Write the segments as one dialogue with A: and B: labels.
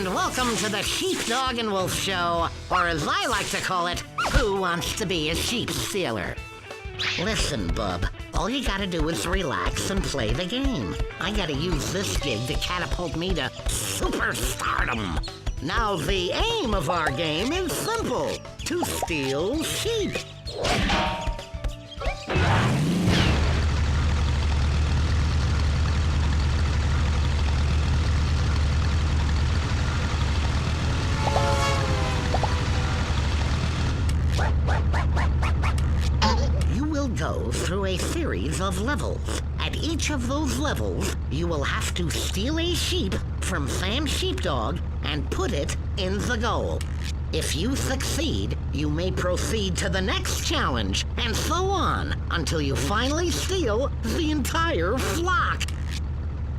A: Welcome to the Sheep, Dog, and Wolf Show, or as I like to call it, Who Wants to Be a Sheep Stealer? Listen, bub, all you gotta do is relax and play the game. I gotta use this gig to catapult me to superstardom. Now, the aim of our game is simple: to steal sheep. Go through a series of levels. At each of those levels, you will have to steal a sheep from Sam Sheepdog and put it in the goal. If you succeed, you may proceed to the next challenge, and so on, until you finally steal the entire flock.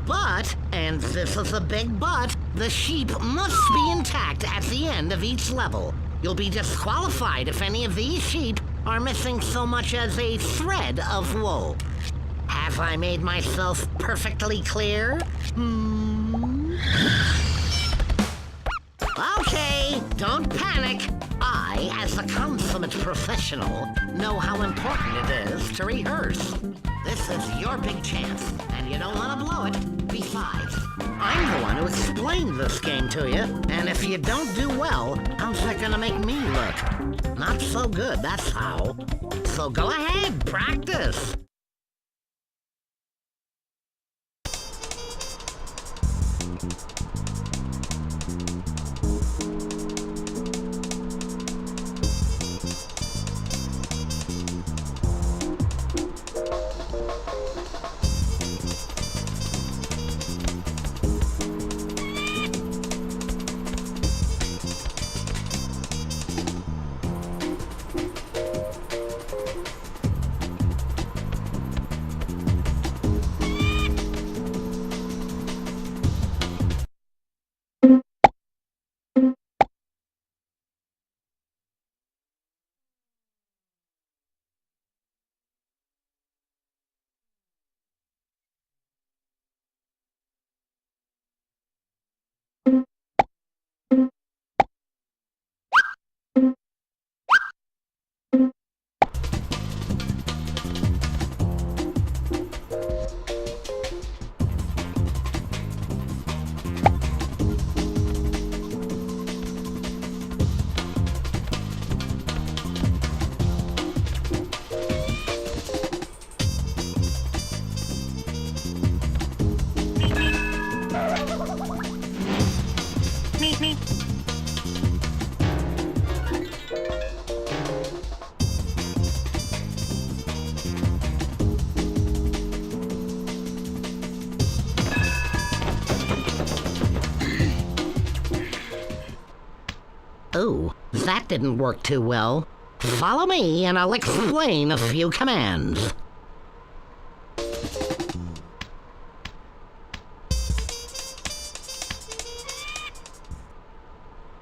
A: But, and this is a big but, the sheep must be intact at the end of each level. You'll be disqualified if any of these sheep are missing so much as a thread of wool. Have I made myself perfectly clear? Okay, don't panic. I, as a consummate professional, know how important it is to rehearse. This is your big chance, and you don't want to blow it. Besides, I'm the one who explained this game to you, and if you don't do well, how's that gonna make me look? Not so good, that's how. So go ahead, practice. Oh, that didn't work too well. Follow me and I'll explain a few commands.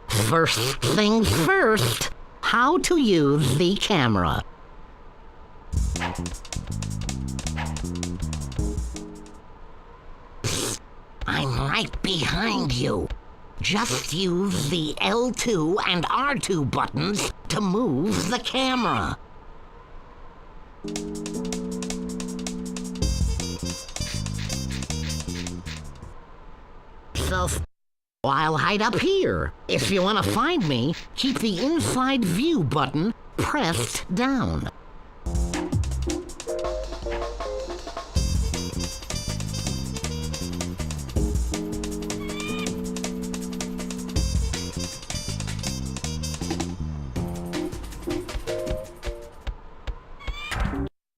A: First things first, how to use the camera. Psst, I'm right behind you. Just use the L2 and R2 buttons to move the camera. So, I'll hide up here. If you want to find me, keep the inside view button pressed down.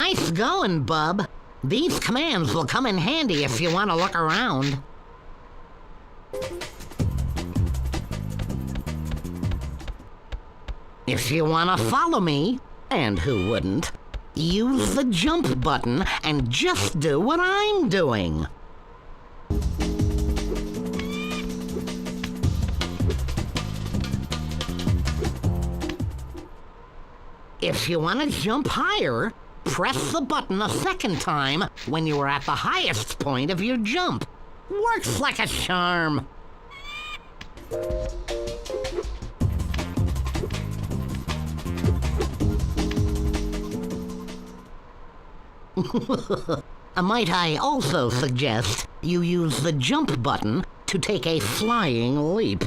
A: Nice going, bub. These commands will come in handy if you want to look around. If you want to follow me, and who wouldn't, use the jump button and just do what I'm doing. If you want to jump higher, press the button a second time when you are at the highest point of your jump. Works like a charm. Might I also suggest you use the jump button to take a flying leap?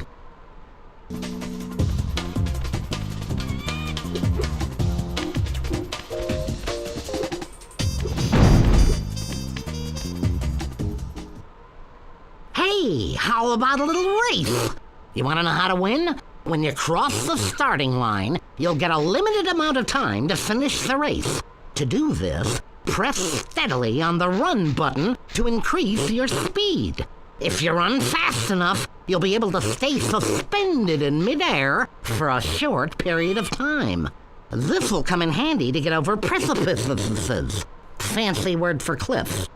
A: Hey, how about a little race? You want to know how to win? When you cross the starting line, you'll get a limited amount of time to finish the race. To do this, press steadily on the run button to increase your speed. If you run fast enough, you'll be able to stay suspended in midair for a short period of time. This will come in handy to get over precipices. Fancy word for cliffs.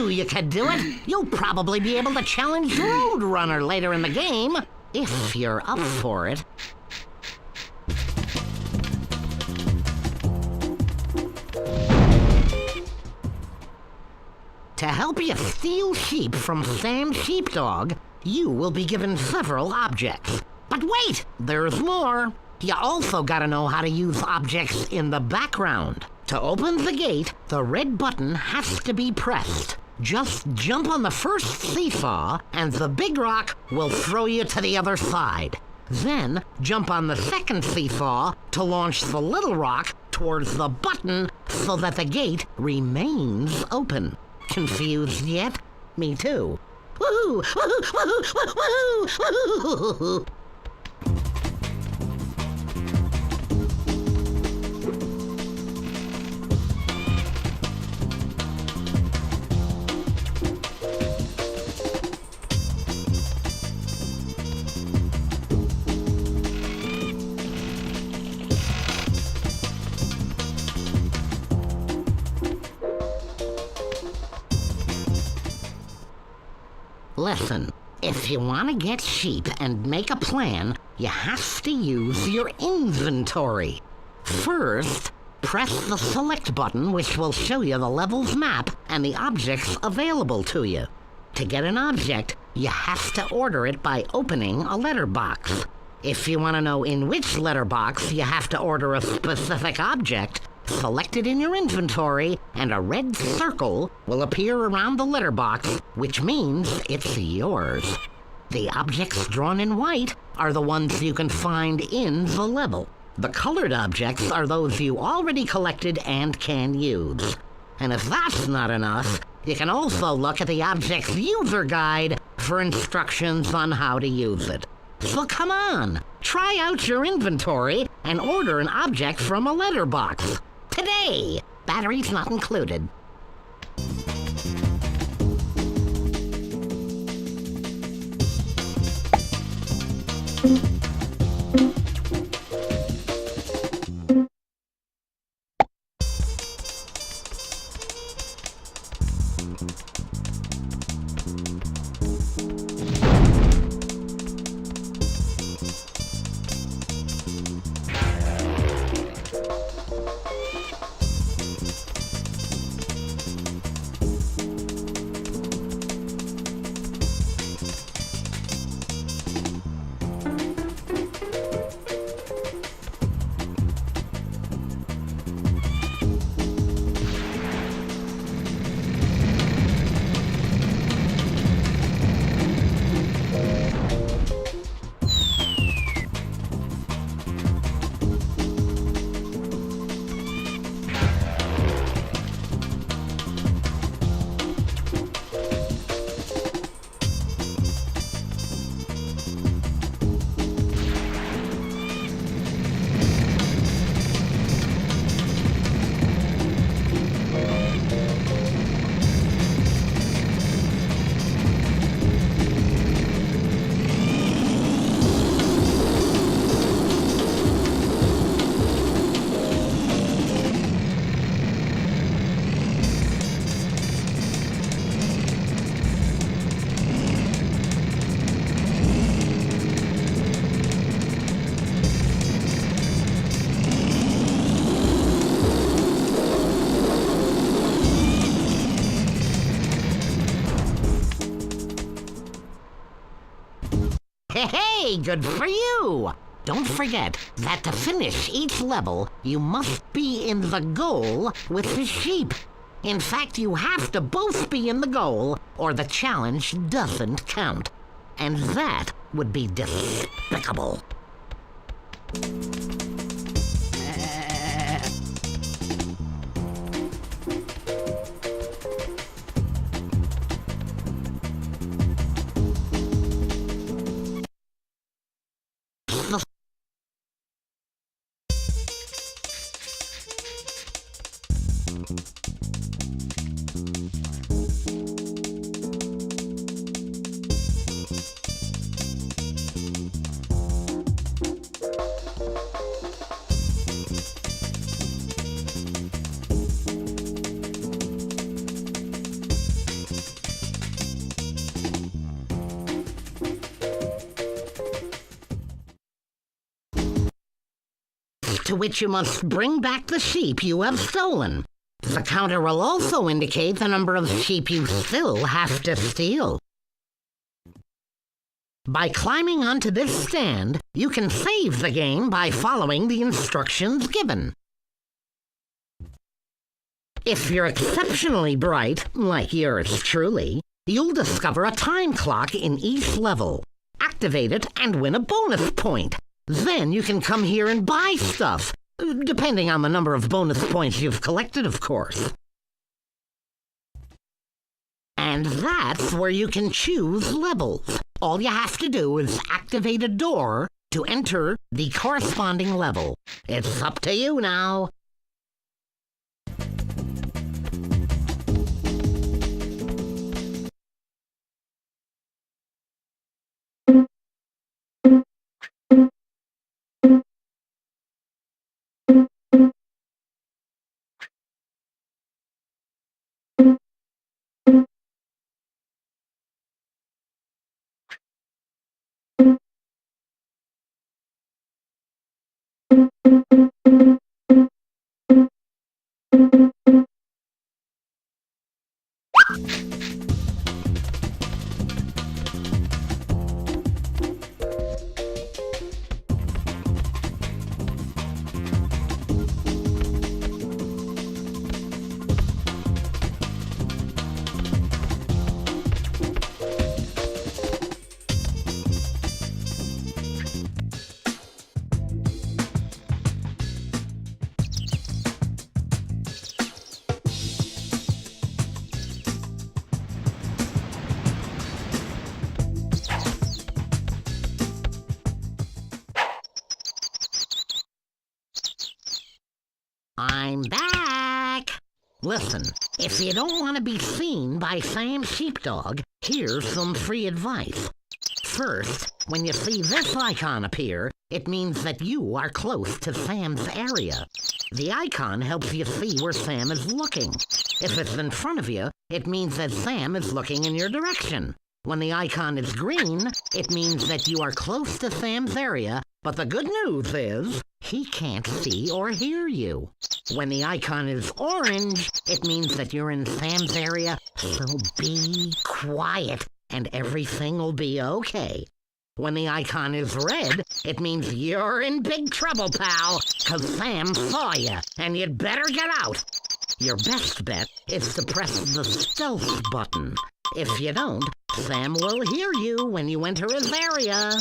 A: You could do it. You'll probably be able to challenge Roadrunner later in the game, if you're up for it. To help you steal sheep from Sam Sheepdog, you will be given several objects. But wait, there's more. You also gotta know how to use objects in the background. To open the gate, the red button has to be pressed. Just jump on the first seesaw, and the big rock will throw you to the other side. Then, jump on the second seesaw to launch the little rock towards the button so that the gate remains open. Confused yet? Me too. Woohoo! Woohoo! Woohoo! Woohoo! Woohoo! Listen, if you want to get sheep and make a plan, you have to use your inventory. First, press the select button, which will show you the level's map and the objects available to you. To get an object, you have to order it by opening a letterbox. If you want to know in which letterbox you have to order a specific object, select it in your inventory, and a red circle will appear around the letterbox, which means it's yours. The objects drawn in white are the ones you can find in the level. The colored objects are those you already collected and can use. And if that's not enough, you can also look at the object's user guide for instructions on how to use it. So come on, try out your inventory and order an object from a letterbox. Today! Batteries not included. Hey, good for you! Don't forget that to finish each level, you must be in the goal with the sheep. In fact, you have to both be in the goal, or the challenge doesn't count. And that would be despicable. To which you must bring back the sheep you have stolen. The counter will also indicate the number of sheep you still have to steal. By climbing onto this stand, you can save the game by following the instructions given. If you're exceptionally bright, like yours truly, you'll discover a time clock in each level. Activate it and win a bonus point. Then you can come here and buy stuff, depending on the number of bonus points you've collected, of course. And that's where you can choose levels. All you have to do is activate a door to enter the corresponding level. It's up to you now. I'm back! Listen, if you don't want to be seen by Sam Sheepdog, here's some free advice. First, when you see this icon appear, it means that you are close to Sam's area. The icon helps you see where Sam is looking. If it's in front of you, it means that Sam is looking in your direction. When the icon is green, it means that you are close to Sam's area, but the good news is, he can't see or hear you. When the icon is orange, it means that you're in Sam's area, so be quiet and everything will be okay. When the icon is red, it means you're in big trouble, pal, 'cause Sam saw you, and you'd better get out. Your best bet is to press the stealth button. If you don't, Sam will hear you when you enter his area.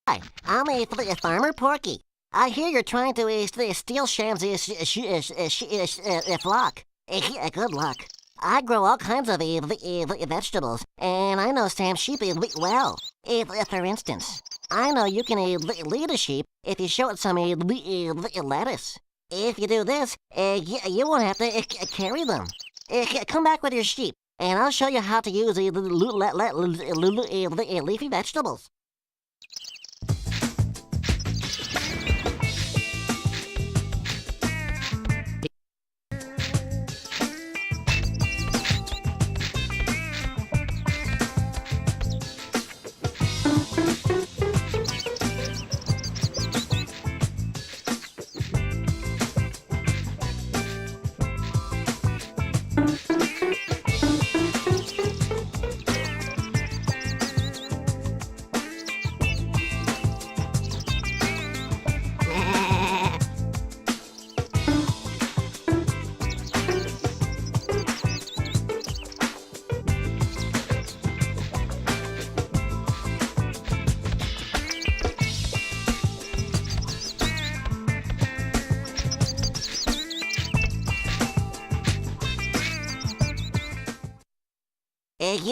B: Hi, I'm a farmer Porky. I hear you're trying to steal Sham's flock. Good luck. I grow all kinds of vegetables, and I know Sam's sheep well. For instance, I know you can lead a sheep if you show it some lettuce. If you do this, you won't have to carry them. Come back with your sheep, and I'll show you how to use leafy vegetables.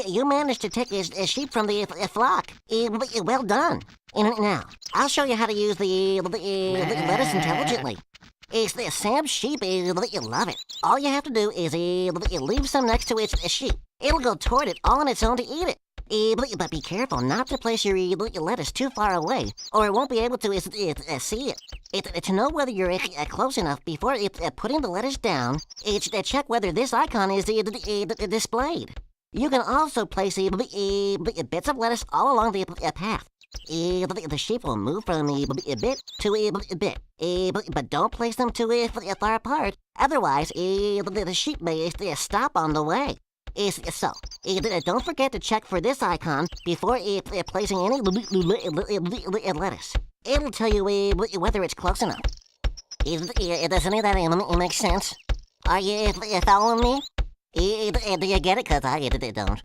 B: You managed to take a sheep from the flock. Well done. Now, I'll show you how to use the lettuce intelligently. Sam's sheep love it. All you have to do is leave some next to its sheep. It'll go toward it all on its own to eat it. But be careful not to place your lettuce too far away, or it won't be able to see it. To know whether you're close enough before putting the lettuce down, check whether this icon is displayed. You can also place bits of lettuce all along the path. The sheep will move from a bit to a bit, but don't place them too far apart. Otherwise, the sheep may stop on the way. So, don't forget to check for this icon before placing any lettuce. It'll tell you whether it's close enough. Does any of that make sense? Are you following me? Do you get it? 'Cause I don't.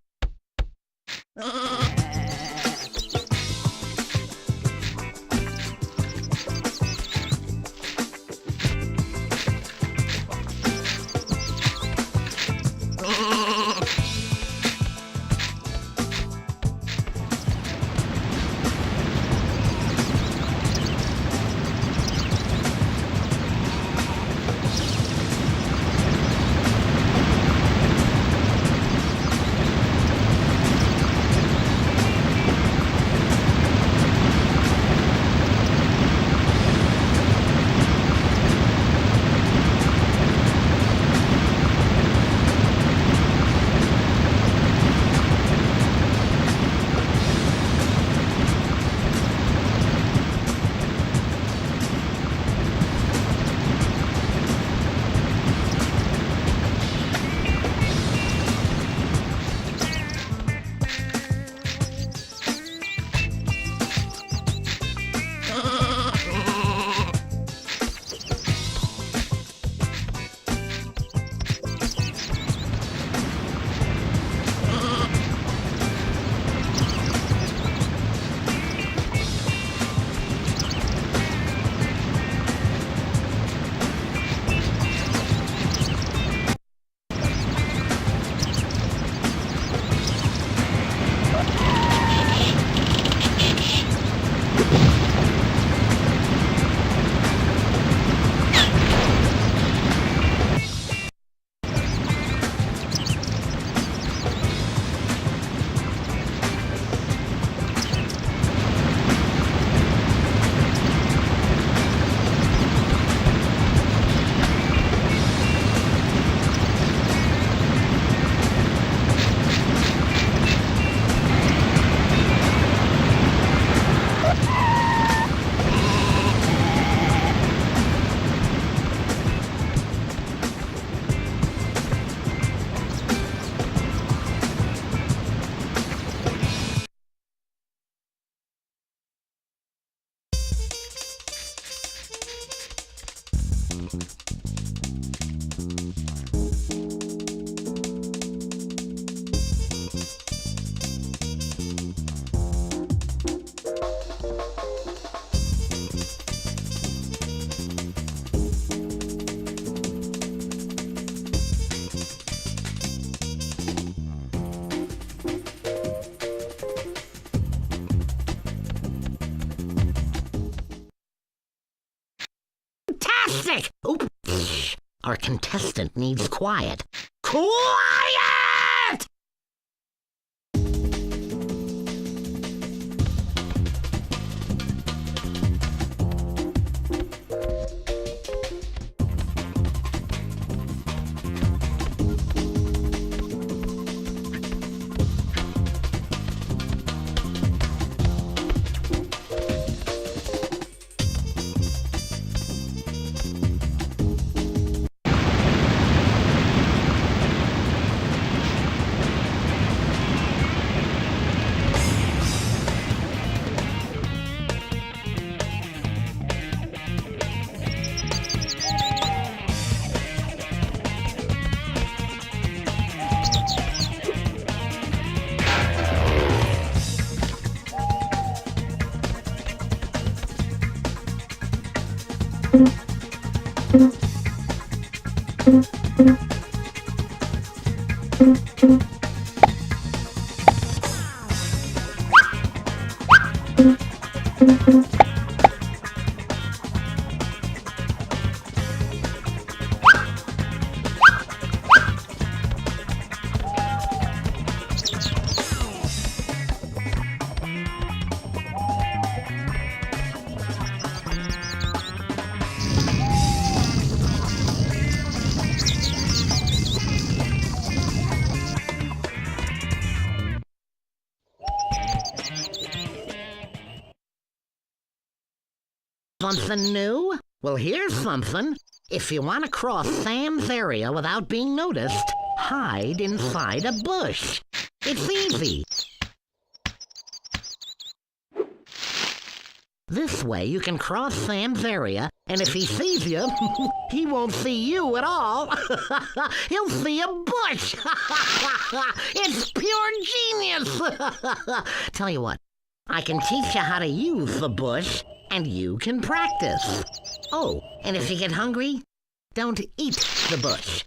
A: Our contestant needs quiet. Quiet! Something new? Well, here's something. If you want to cross Sam's area without being noticed, hide inside a bush. It's easy. This way you can cross Sam's area, and if he sees you, he won't see you at all. He'll see a bush. It's pure genius. Tell you what, I can teach you how to use the bush, and you can practice. Oh, and if you get hungry, don't eat the bush.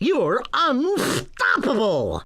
A: You're unstoppable!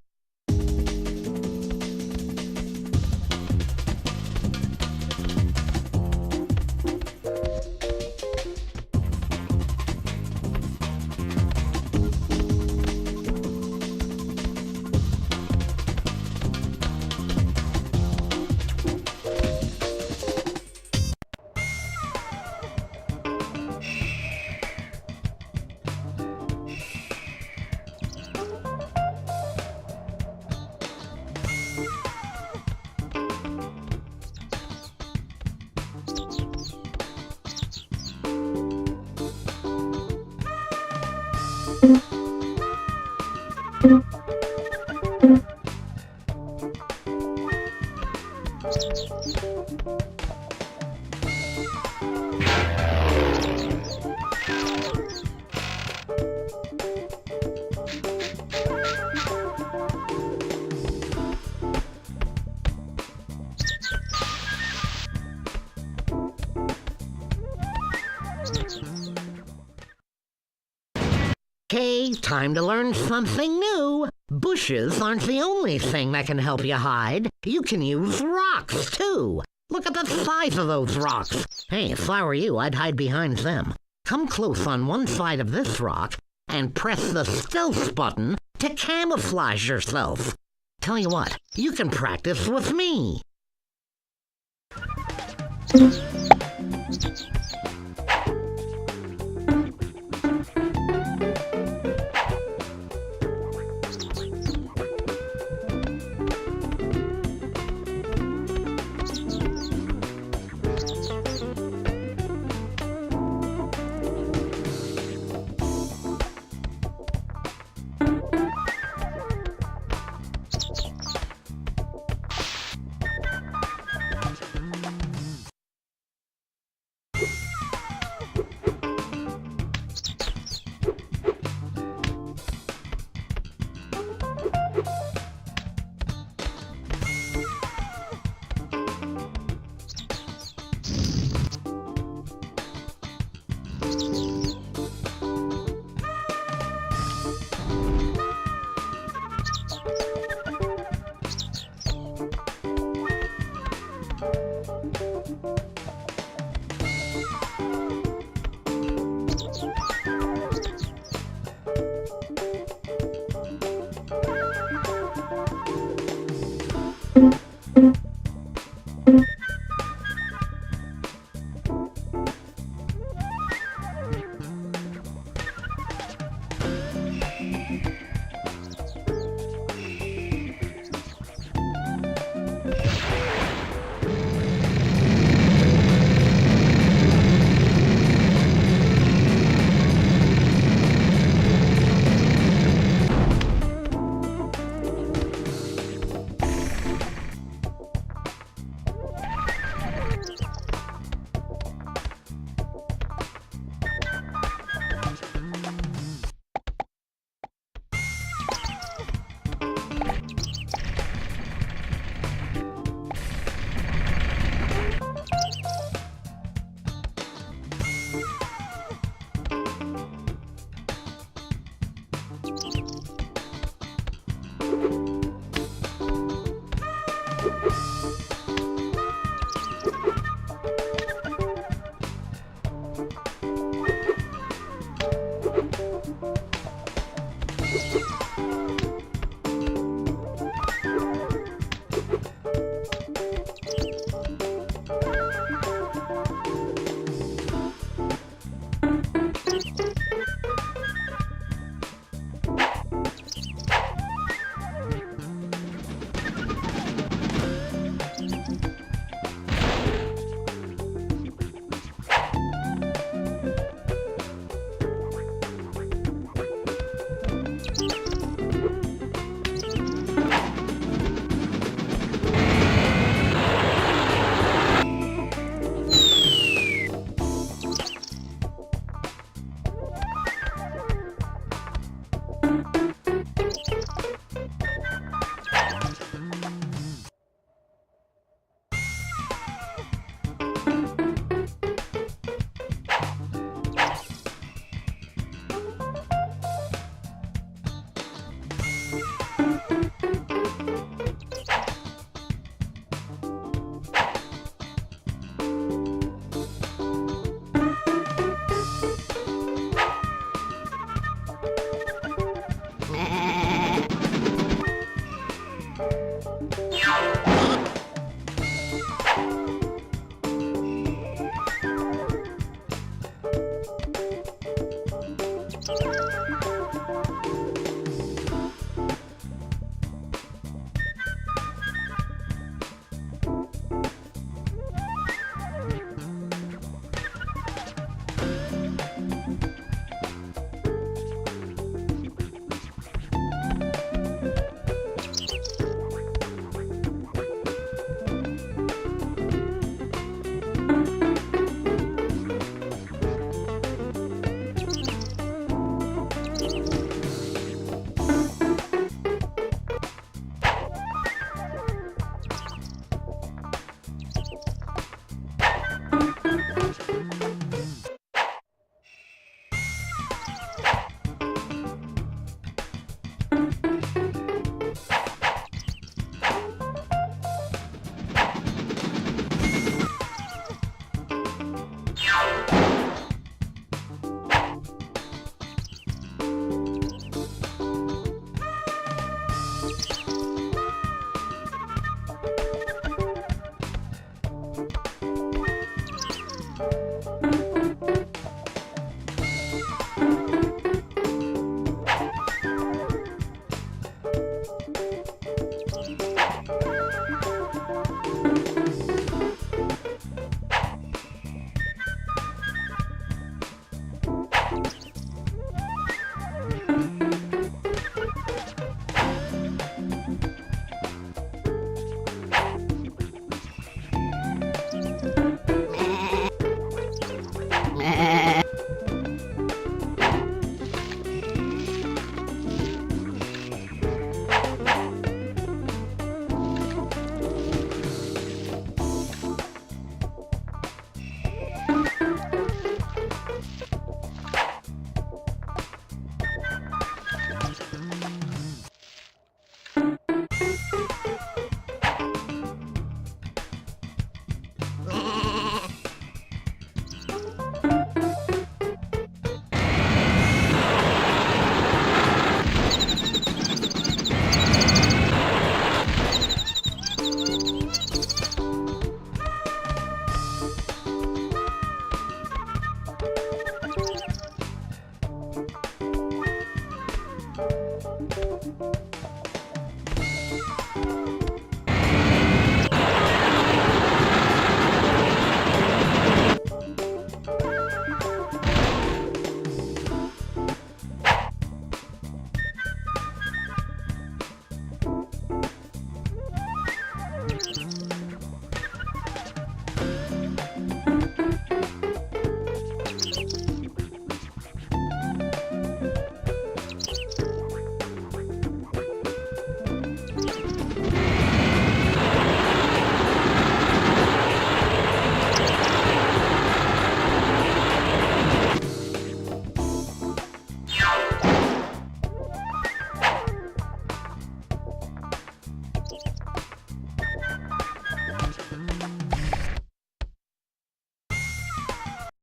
A: Okay, time to learn something new. Bushes aren't the only thing that can help you hide. You can use rocks, too. Look at the size of those rocks. Hey, if I were you, I'd hide behind them. Come close on one side of this rock and press the stealth button to camouflage yourself. Tell you what, you can practice with me.